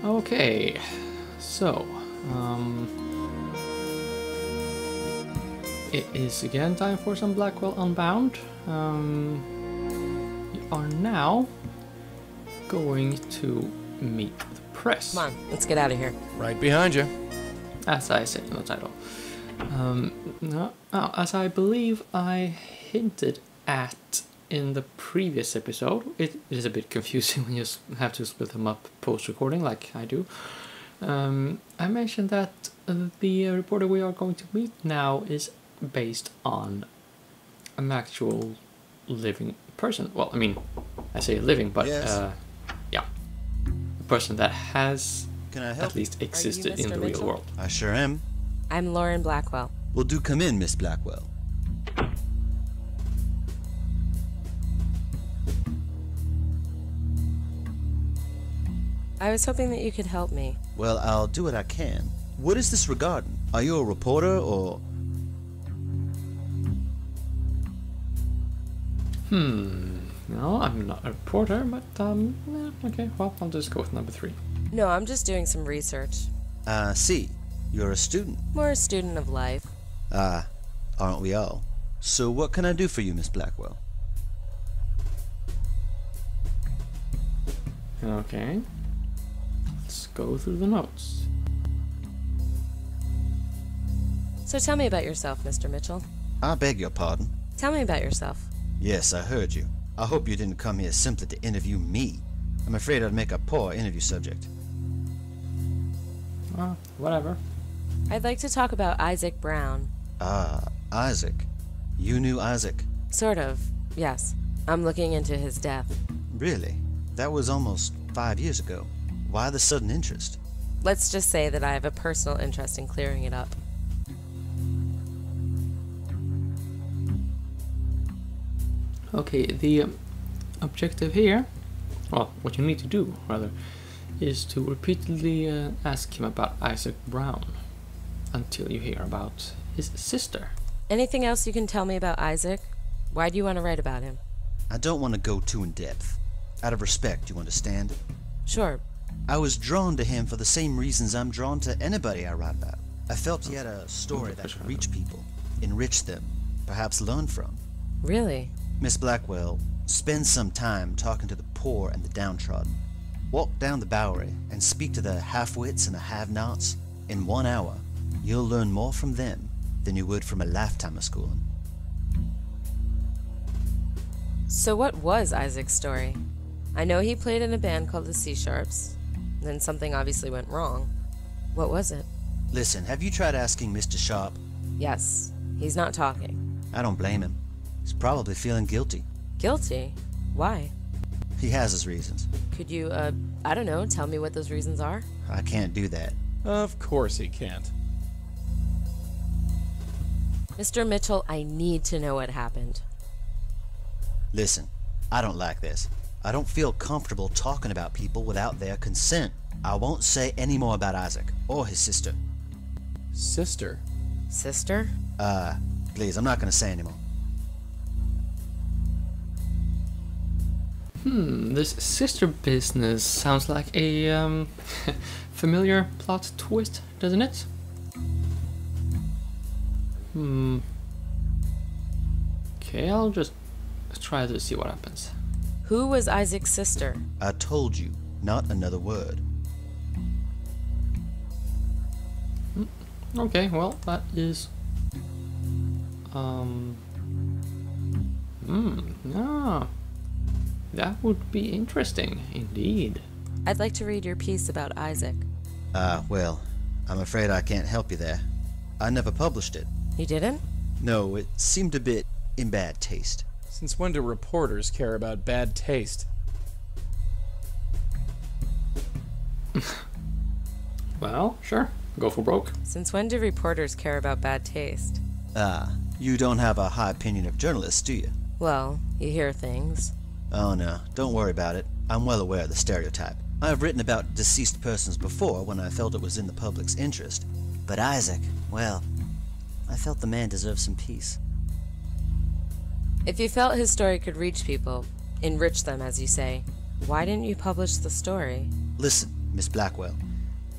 Okay, so it is again time for some Blackwell Unbound. You are now going to meet the press. Come on, let's get out of here. Right behind you. As I said in the title. As I believe I hinted at in the previous episode, it is a bit confusing when you have to split them up post-recording like I do. I mentioned that the reporter we are going to meet now is based on an actual living person. Well, I mean, I say living, but Yes. yeah, a person that has Can I help? at least existed in Mr. the real Mitchell? world. I sure am. I'm Lauren Blackwell. Well, do come in, Miss Blackwell. I was hoping that you could help me. Well, I'll do what I can. What is this regarding? Are you a reporter or... No, I'm not a reporter, but okay, well, I'll just go with number 3. No, I'm just doing some research. See. You're a student. More a student of life. Aren't we all? So what can I do for you, Miss Blackwell? Okay, let's go through the notes. So tell me about yourself, Mr. Mitchell. I beg your pardon. Tell me about yourself. Yes, I heard you. I hope you didn't come here simply to interview me. I'm afraid I'd make a poor interview subject. Well, whatever. I'd like to talk about Isaac Brown. Isaac. You knew Isaac? Sort of, yes. I'm looking into his death. Really? That was almost 5 years ago. Why the sudden interest? Let's just say that I have a personal interest in clearing it up. Okay, the objective here, well, what you need to do, rather, is to repeatedly ask him about Isaac Brown until you hear about his sister. Anything else you can tell me about Isaac? Why do you want to write about him? I don't want to go too in depth. Out of respect, you understand? Sure. I was drawn to him for the same reasons I'm drawn to anybody I write about. I felt he had a story that could reach people, enrich them, perhaps learn from. Really? Miss Blackwell, spend some time talking to the poor and the downtrodden. Walk down the Bowery and speak to the half-wits and the have-nots. In 1 hour, you'll learn more from them than you would from a lifetime of schooling. So what was Isaac's story? I know he played in a band called the C-Sharps. Then something obviously went wrong. What was it? Listen, have you tried asking Mr. Sharp? Yes, he's not talking. I don't blame him. He's probably feeling guilty. Guilty? Why? He has his reasons. Could you, I don't know, tell me what those reasons are? I can't do that. Of course he can't. Mr. Mitchell, I need to know what happened. Listen, I don't like this. I don't feel comfortable talking about people without their consent. I won't say any more about Isaac or his sister. Sister? Sister? Please, I'm not gonna say anymore. This sister business sounds like a familiar plot twist, doesn't it? Okay, I'll just try to see what happens. Who was Isaac's sister? I told you, not another word. Okay, well, that is... yeah. That would be interesting, indeed. I'd like to read your piece about Isaac. Well, I'm afraid I can't help you there. I never published it. You didn't? No, it seemed a bit in bad taste. Since when do reporters care about bad taste? Well, sure. Go for broke. Since when do reporters care about bad taste? You don't have a high opinion of journalists, do you? Well, you hear things. Oh no, don't worry about it. I'm well aware of the stereotype. I've written about deceased persons before when I felt it was in the public's interest. But Isaac, well, I felt the man deserved some peace. If you felt his story could reach people, enrich them, as you say, why didn't you publish the story? Listen, Miss Blackwell.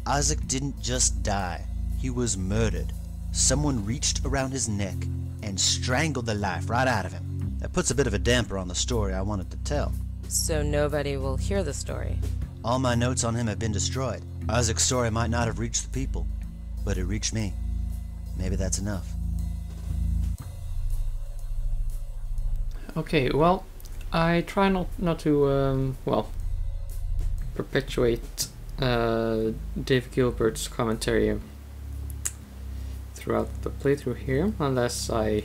Isaac didn't just die. He was murdered. Someone reached around his neck and strangled the life right out of him. That puts a bit of a damper on the story I wanted to tell. So nobody will hear the story. All my notes on him have been destroyed. Isaac's story might not have reached the people, but it reached me. Maybe that's enough. Okay, well, I try not to, perpetuate Dave Gilbert's commentary throughout the playthrough here, unless I,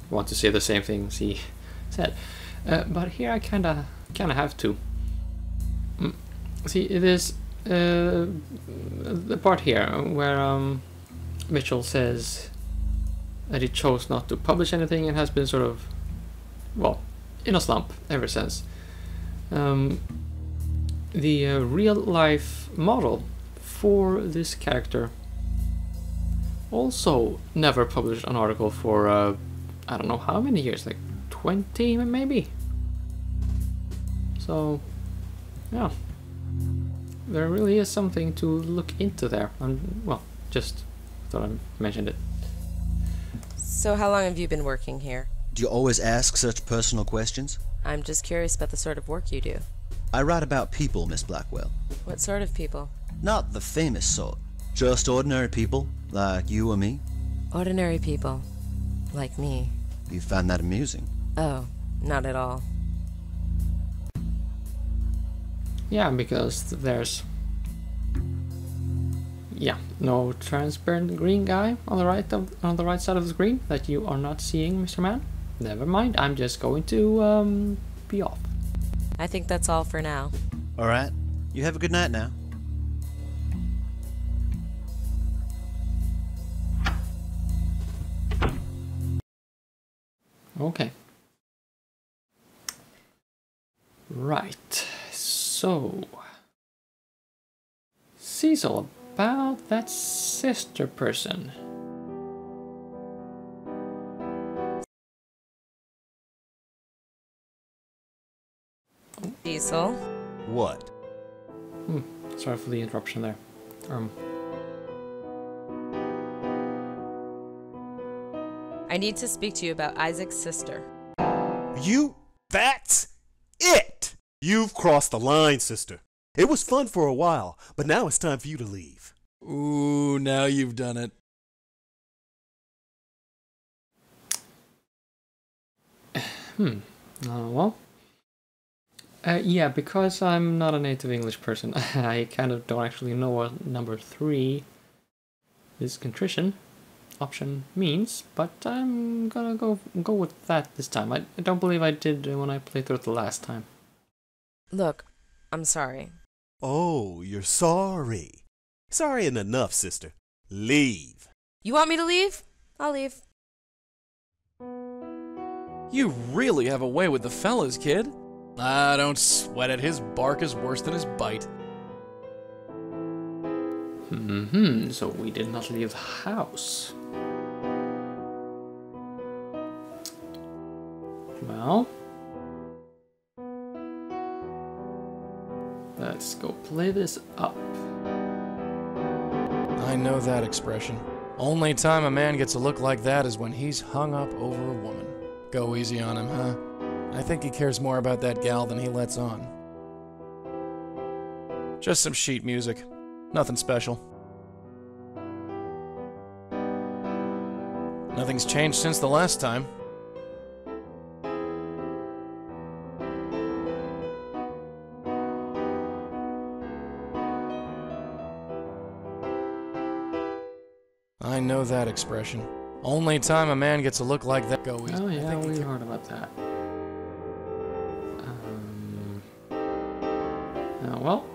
want to say the same things he said. But here I kinda have to. See, it is the part here where Mitchell says that he chose not to publish anything and has been sort of, in a slump ever since. The real life model for this character also never published an article for I don't know how many years, like 20 maybe. So yeah, there really is something to look into there, and just thought I mentioned it. So how long have you been working here? Do you always ask such personal questions? I'm just curious about the sort of work you do. I write about people, Miss Blackwell. What sort of people? Not the famous sort. Just ordinary people, like you or me. Ordinary people. Like me. You find that amusing? Oh, not at all. Yeah, because there's no transparent green guy on the right side of the screen that you are not seeing, Mr. Man. Never mind, I'm just going to be off. I think that's all for now. Alright, you have a good night now. Okay. Right, so Cecil, about that sister person. Diesel? What? Sorry for the interruption there. I need to speak to you about Isaac's sister. That's it! You've crossed the line, sister. It was fun for a while, but now it's time for you to leave. Ooh, now you've done it. Yeah, because I'm not a native English person, I kind of don't actually know what number 3, this contrition option means, but I'm gonna go with that this time. I don't believe I did when I played through it the last time. Look, I'm sorry. Oh, you're sorry. Sorry ain't enough, sister. Leave. You want me to leave? I'll leave. You really have a way with the fellas, kid. Ah, don't sweat it. His bark is worse than his bite. So we did not leave the house. Well, let's go play this up. I know that expression. Only time a man gets a look like that is when he's hung up over a woman. Go easy on him, huh? I think he cares more about that gal than he lets on. Just some sheet music. Nothing special. Nothing's changed since the last time. I know that expression. Only time a man gets a look like that. Go easy. Oh yeah, we heard about that. Well,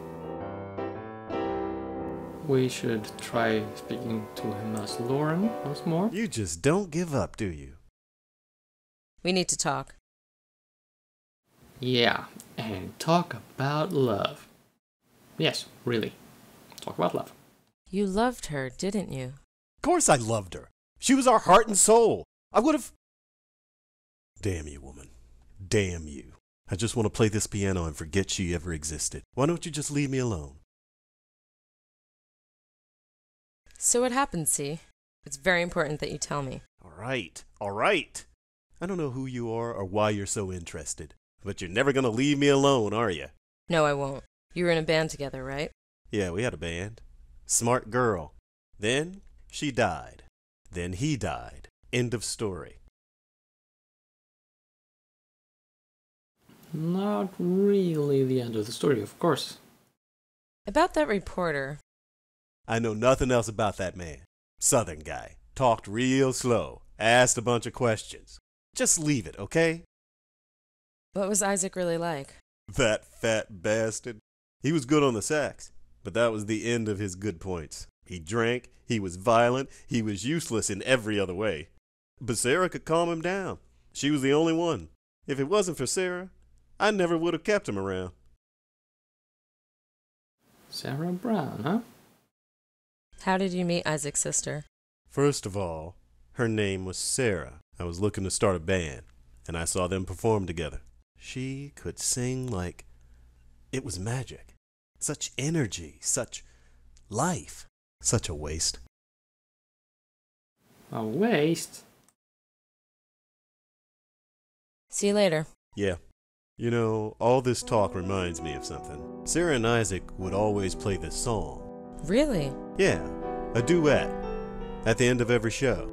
we should try speaking to him as Lauren once more. You just don't give up, do you? We need to talk. Yeah, and talk about love. Yes, really. Talk about love. You loved her, didn't you? Of course I loved her. She was our heart and soul. I would have... Damn you, woman. Damn you. I just want to play this piano and forget she ever existed. Why don't you just leave me alone? So what happened, C? It's very important that you tell me. All right. I don't know who you are or why you're so interested, but you're never going to leave me alone, are you? No, I won't. You were in a band together, right? Yeah, we had a band. Smart girl. Then she died. Then he died. End of story. Not really the end of the story, of course. About that reporter. I know nothing else about that man. Southern guy. Talked real slow. Asked a bunch of questions. Just leave it, okay? What was Isaac really like? That fat bastard. He was good on the sax, but that was the end of his good points. He drank, he was violent, he was useless in every other way. But Sarah could calm him down. She was the only one. If it wasn't for Sarah, I never would have kept him around. Sarah Brown, huh? How did you meet Isaac's sister? First of all, her name was Sarah. I was looking to start a band, and I saw them perform together. She could sing like it was magic. Such energy, such life. Such a waste. A waste? See you later. Yeah. You know, all this talk reminds me of something. Sarah and Isaac would always play this song. Really? Yeah, a duet. At the end of every show.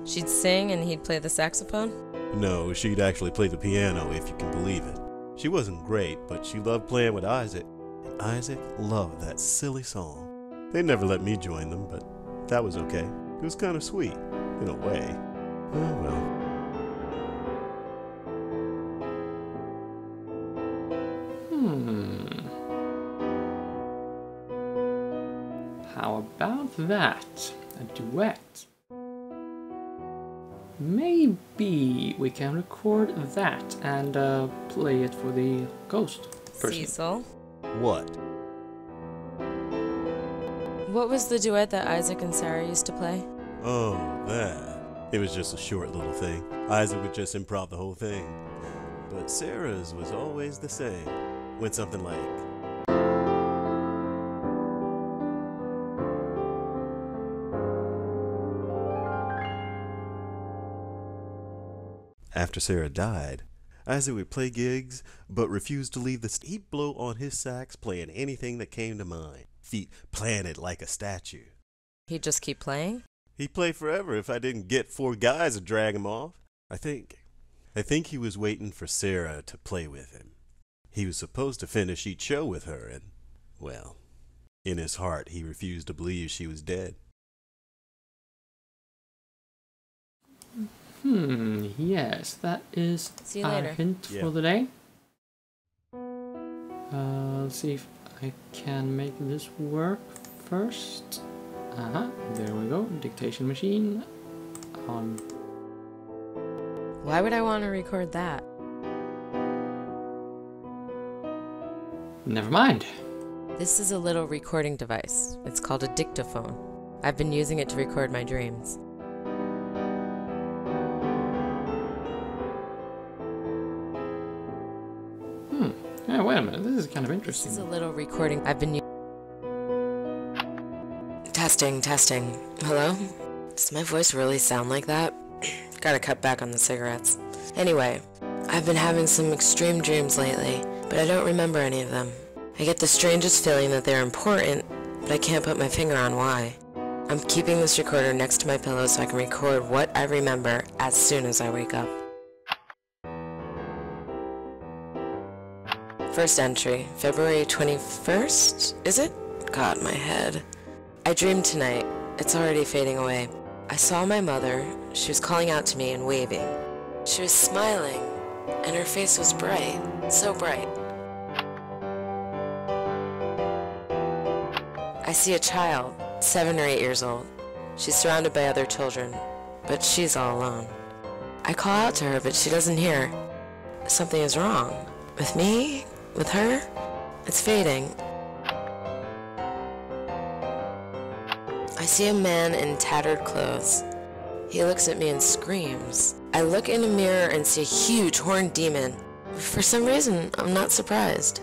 She'd sing and he'd play the saxophone? No, she'd actually play the piano, if you can believe it. She wasn't great, but she loved playing with Isaac. And Isaac loved that silly song. They never let me join them, but that was okay. It was kind of sweet, in a way. Oh well. How about that? A duet. Maybe we can record that and play it for the ghost person. Cecil? What? What was the duet that Isaac and Sarah used to play? Oh, that. It was just a short little thing. Isaac would just improv the whole thing. But Sarah's was always the same. Went something like... After Sarah died, Isaac would play gigs, but refused to leave the... He'd blow on his sax, playing anything that came to mind. Feet planted like a statue. He'd just keep playing? He'd play forever if I didn't get 4 guys to drag him off. I think he was waiting for Sarah to play with him. He was supposed to finish each show with her, and, well, in his heart, he refused to believe she was dead. Yes, that is See you our later. hint Yeah. for the day. Let's see if I can make this work first. There we go. Dictation machine on. Why would I want to record that? Never mind. This is a little recording device. It's called a dictaphone. I've been using it to record my dreams. Yeah, wait a minute. This is kind of This interesting. is a little recording I've been Testing. Hello? Does my voice really sound like that? Gotta cut back on the cigarettes. Anyway, I've been having some extreme dreams lately, but I don't remember any of them. I get the strangest feeling that they're important, but I can't put my finger on why. I'm keeping this recorder next to my pillow so I can record what I remember as soon as I wake up. First entry, February 21st, is it? God, my head. I dreamed tonight. It's already fading away. I saw my mother. She was calling out to me and waving. She was smiling, and her face was bright, so bright. I see a child, 7 or 8 years old. She's surrounded by other children, but she's all alone. I call out to her, but she doesn't hear. Something is wrong. With me? With her? It's fading. I see a man in tattered clothes. He looks at me and screams. I look in a mirror and see a huge horned demon. For some reason, I'm not surprised.